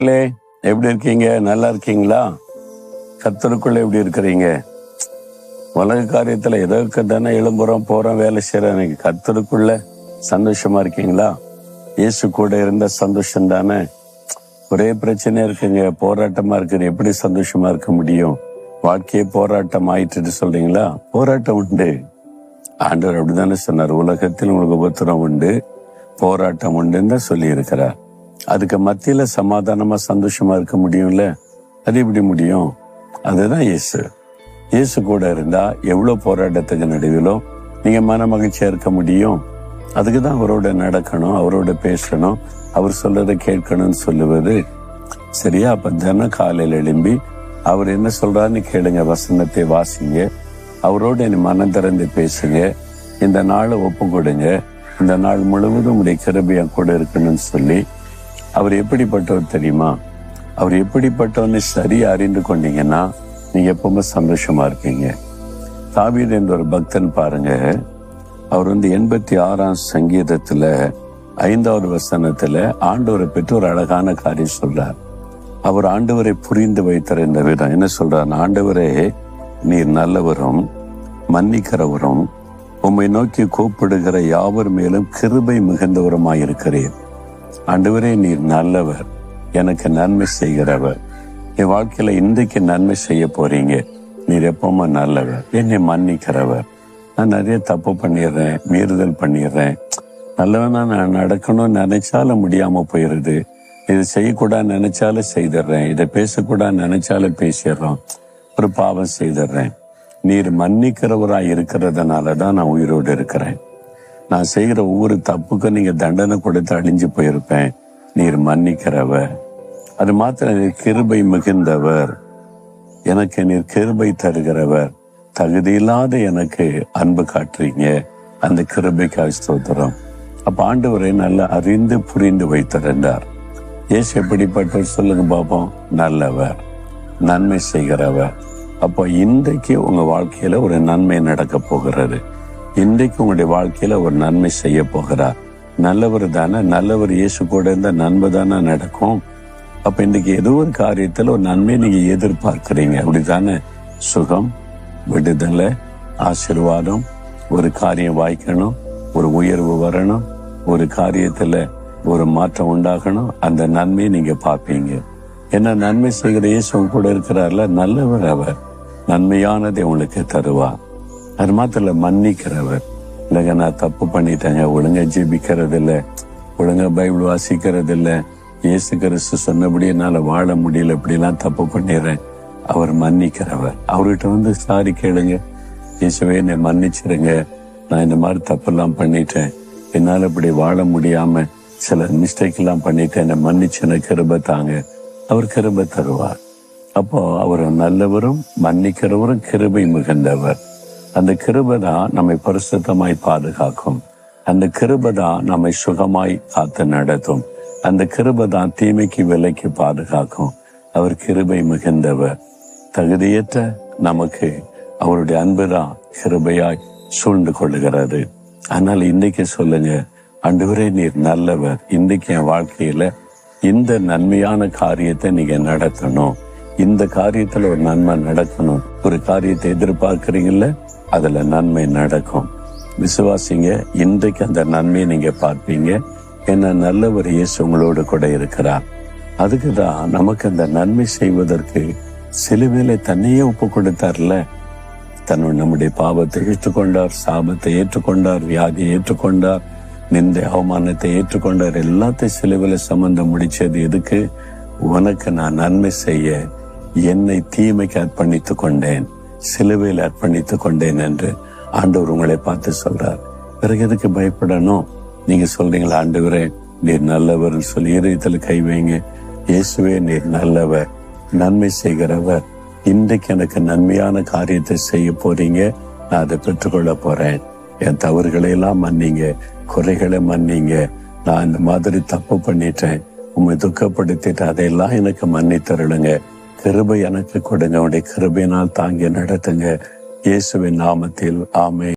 எப்படி இருக்கீங்க? நல்லா இருக்கீங்களா? கர்த்தருக்குள்ள எப்படி இருக்கிறீங்க? உலக காரியத்துல எதற்கு தானே எழும்புறோம் போறோம் வேலை செய்யறோம். கர்த்தருக்குள்ள சந்தோஷமா இருக்கீங்களா? இயேசு கூட இருந்த சந்தோஷம் தானே. ஒரே பிரச்சனை இருக்குங்க, போராட்டமா இருக்குது. எப்படி சந்தோஷமா இருக்க முடியும்? வாழ்க்கையே போராட்டம் ஆயிட்டு சொல்றீங்களா? போராட்டம் உண்டு. ஆண்டவர் அப்படித்தானே சொன்னார், உலகத்தில் உங்களுக்கு உபத்திரம் உண்டு, போராட்டம் உண்டுன்னு தான் சொல்லி இருக்கிறார். அதுக்கு மத்தியில சமாதானமா சந்தோஷமா இருக்க முடியும்ல? அது எப்படி முடியும்? அதுதான் இயேசு கூட இருந்தா எவ்வளவு போராட்டத்துக்கு நடுவிலும் நீங்க மன மகிழ்ச்சியா இருக்க முடியும். அதுக்குதான் அவரோட நடக்கணும், அவரோட பேசணும், அவர் சொல்றதை கேட்கணும்னு சொல்லுவது சரியா? அப்ப தினம் காலையில் எழும்பி அவர் என்ன சொல்றாருன்னு கேளுங்க, வசனத்தை வாசிங்க, அவரோட மனம் திறந்து பேசுங்க, இந்த நாளை ஒப்பு கொடுங்க, இந்த நாள் முழுவதும் உடைய கிருபையா கூட இருக்கணும்னு சொல்லி. அவர் எப்படிப்பட்டவர் தெரியுமா? அவர் எப்படிப்பட்டவன்னு சரியா அறிந்து கொண்டீங்கன்னா நீங்க எப்பவுமே சந்தோஷமா இருப்பீங்க. தாவீது என்ற ஒரு பக்தன் பாருங்க, அவர் 86ஆம் சங்கீதத்துல 5வது வசனத்துல ஆண்டவரை பற்றி ஒரு அழகான காரியம் சொல்றார். அவர் ஆண்டவரை புரிந்து வைத்தார். இந்த விதம் என்ன சொல்றார்? ஆண்டவரே, நீர் நல்லவரும் மன்னிக்கிறவரும் உம்மை நோக்கி கூப்பிடுகிற யாவர் மேலும் கிருபை மிகுந்தவருமாயிருக்கிறீர். ஆண்டவரே, நீர் நல்லவர், எனக்கு நன்மை செய்கிறவர். என் வாழ்க்கையில இன்றைக்கு நன்மை செய்ய போறீங்க. நீர் எப்பவுமே நல்லவர், என்னை மன்னிக்கிறவர். நான் நிறைய தப்பு பண்ணிடுறேன், மீறுதல் பண்ணிடுறேன். நல்லவனா நான் நடக்கணும்னு நினைச்சாலும் முடியாம போயிருது. இது செய்யக்கூடாது நினைச்சாலும் செய்திடுறேன், இதை பேசக்கூடாது நினைச்சாலும் பேசிடுறோம், ஒரு பாவம் செய்திடுறேன். நீர் மன்னிக்கிறவராய் இருக்கிறதுனாலதான் நான் உயிரோடு இருக்கிறேன். நான் செய்கிற ஒவ்வொரு தப்புக்கும் நீங்க தண்டனை கொடுத்து அழிஞ்சு போயிருப்பேன். நீர் மன்னிக்கிறவர். அது மாத்திரம் நீர் கிருபை மிகுந்தவர், எனக்கு நீர் கிருபை தருகிறவர். தகுதியில்லாத எனக்கு அன்பு காட்டுறீங்க, அந்த கிருபைக்காக ஸ்தோத்திரம். அப்ப ஆண்டவரை நல்லா அறிந்து புரிந்து வைத்திருந்தார். இயேசு எப்படிப்பட்டவர் சொல்லுங்க பாப்போம்? நல்லவர், நன்மை செய்கிறவர். அப்போ இன்றைக்கு உங்க வாழ்க்கையில ஒரு நன்மை நடக்க போகிறது. இன்றைக்கு உங்களுடைய வாழ்க்கையில ஒரு நன்மை செய்ய போகிறார். நல்லவர் தானே, நல்லவர் இயேசு கூட இருந்த நன்மை தானே நடக்கும். அப்ப இன்னைக்கு ஏதோ ஒரு காரியத்துல ஒரு நன்மை நீங்க எதிர்பார்க்கிறீங்க, அப்படித்தானே? சுகம், விடுதலை, ஆசீர்வாதம், ஒரு காரியம் வாய்க்கணும், ஒரு உயர்வு வரணும், ஒரு காரியத்துல ஒரு மாற்றம் உண்டாகணும். அந்த நன்மையை நீங்க பார்ப்பீங்க. ஏன்னா நன்மை செய்கிற இயேசு கூட இருக்கிறார்ல, நல்லவர் அவர். நன்மையானதை உங்களுக்கு தருவார். அது மாத்திரம் மன்னிக்கிறவர். இல்லைங்க, நான் தப்பு பண்ணிட்டேங்க, ஒழுங்கா ஜெபிக்கிறது இல்லை, ஒழுங்கா பைபிள் வாசிக்கிறது இல்லை, இயேசு கிறிஸ்து சொன்னபடி என்னால வாழ முடியல, இப்படிலாம் தப்பு பண்ணிடுறேன். அவர் மன்னிக்கிறவர். அவர்கிட்ட சாரி கேளுங்க, இயேசுவே என்னை மன்னிச்சிருங்க, நான் இந்த மாதிரி தப்பெல்லாம் பண்ணிட்டேன், என்னால இப்படி வாழ முடியாம சில மிஸ்டேக் எல்லாம் பண்ணிட்டேன், என்னை மன்னிச்சு எனக்கு கிருபை தாங்க. அவர் கிருபை தருவார். அப்போ அவர் நல்லவரும் மன்னிக்கிறவரும் கிருபை மிகுந்தவர். அந்த கிருபை தான் நம்மை பரிசுத்தமாய் பாதுகாக்கும். அந்த கிருபை தான் நம்மை சுகமாய் காத்து நடத்தும். அந்த கிருபை தான் தீமைக்கு விலைக்கு பாதுகாக்கும். அவர் கிருபை மிகுந்தவர். தகுதியற்ற நமக்கு அவருடைய அன்புதான் கிருபையாய் சூழ்ந்து கொள்ளுகிறது. அதனால இன்னைக்கு சொல்லுங்க, ஆண்டவரே நீர் நல்லவர், இன்றைக்கு என் வாழ்க்கையில இந்த நன்மையான காரியத்தை நீங்க நடத்தணும், இந்த காரியத்துல ஒரு நன்மை நடக்கணும். ஒரு காரியத்தை எதிர்பார்க்கிறீங்கல்ல, அதுல நன்மை நடக்கும். விசுவாசிங்க, இன்றைக்கு அந்த நன்மையை நீங்க பார்ப்பீங்க. என்ன நல்லவர் இயேசு உங்களோடு கூட இருக்கிறார். அதுக்குதான் நமக்கு அந்த நன்மை செய்வதற்கு சிலுவையில தன்னையே ஒப்பு கொடுத்தார்ல. நம்முடைய பாவத்தை ஏற்றுக்கொண்டார், சாபத்தை ஏற்றுக்கொண்டார், வியாதியை ஏற்றுக்கொண்டார், நிந்தை அவமானத்தை ஏற்றுக்கொண்டார். எல்லாத்தையும் சிலுவையில சம்பந்தம் முடிச்சது எதுக்கு? உனக்கு நான் நன்மை செய்ய என்னை தீமைக்கு அர்ப்பணித்துக் கொண்டேன், சிலுவையில் அர்ப்பணித்துக் கொண்டேன் என்று ஆண்டவர் உங்களை பார்த்து சொல்றார். பிறகு எதுக்கு பயப்படணும்? நீங்க சொல்றீங்களா, ஆண்டவரே நீர் நல்லவர் சொல்லி இதயத்துல கை வைங்க. இயேசுவே நீர் நல்லவர், நன்மை செய்கிறவர். இன்றைக்கு எனக்கு நன்மையான காரியத்தை செய்ய போறீங்க, நான் அதை பெற்றுக்கொள்ள போறேன். என் தவறுகளை எல்லாம் மன்னிங்க, குறைகளை மன்னிங்க. நான் இந்த மாதிரி தப்பு பண்ணிட்டேன், உண்மை துக்கப்படுத்திட்டு அதையெல்லாம் எனக்கு மன்னித்தருளுங்க. கிருபை எனக்கு கொடுங்க, உடைய கிருபையினால் தாங்கி நடத்துங்க. இயேசுவின் நாமத்தில் ஆமென்.